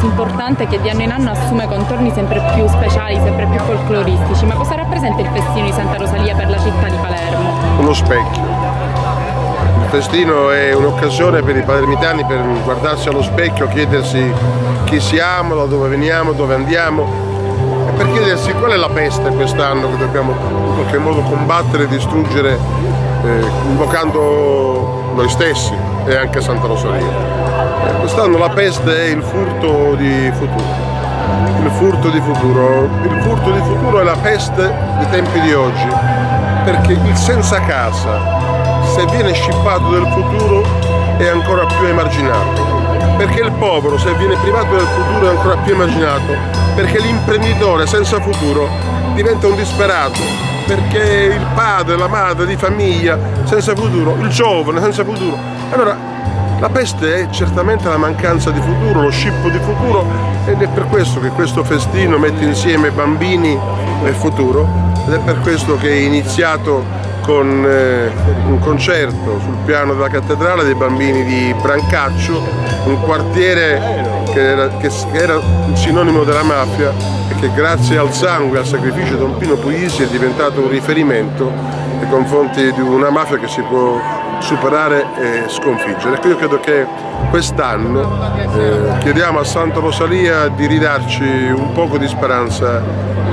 così importante che di anno in anno assume contorni sempre più speciali, sempre più folcloristici. Ma cosa rappresenta il festino di Santa Rosalia per la città di Palermo? Uno specchio. Il festino è un'occasione per i palermitani per guardarsi allo specchio, chiedersi chi siamo, da dove veniamo, dove andiamo e per chiedersi qual è la peste quest'anno che dobbiamo in qualche modo combattere e distruggere, invocando noi stessi e anche Santa Rosalia. Quest'anno la peste è il furto di futuro. Il furto di futuro. Il furto di futuro è la peste dei tempi di oggi, perché il senza casa, se viene scippato del futuro, è ancora più emarginato. Perché il povero, se viene privato del futuro, è ancora più emarginato. Perché l'imprenditore senza futuro diventa un disperato. Perché il padre, la madre di famiglia senza futuro, il giovane senza futuro. Allora, la peste è certamente la mancanza di futuro, lo scippo di futuro, ed è per questo che questo festino mette insieme bambini e futuro, ed è per questo che è iniziato con un concerto sul piano della cattedrale dei bambini di Brancaccio, un quartiere che era il sinonimo della mafia e che grazie al sangue e al sacrificio di Don Pino Puglisi è diventato un riferimento nei confronti di una mafia che si può superare e sconfiggere. Ecco, io credo che quest'anno chiediamo a Santa Rosalia di ridarci un poco di speranza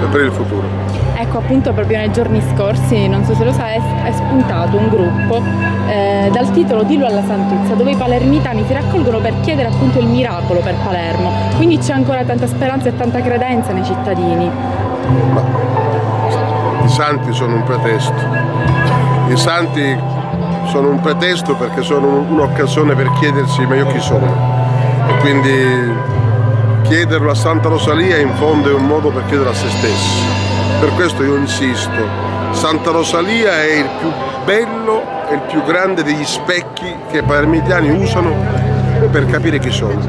per il futuro. Ecco, appunto proprio nei giorni scorsi, non so se lo sai, è spuntato un gruppo dal titolo Dillo alla Santuzza, dove i palermitani si raccolgono per chiedere appunto il miracolo per Palermo. Quindi c'è ancora tanta speranza e tanta credenza nei cittadini. Ma i santi sono un pretesto. I santi sono un pretesto perché sono un'occasione per chiedersi ma io chi sono. E quindi chiederlo a Santa Rosalia in fondo è un modo per chiedere a se stessi. Per questo io insisto, Santa Rosalia è il più bello e il più grande degli specchi che i palermitani usano per capire chi sono.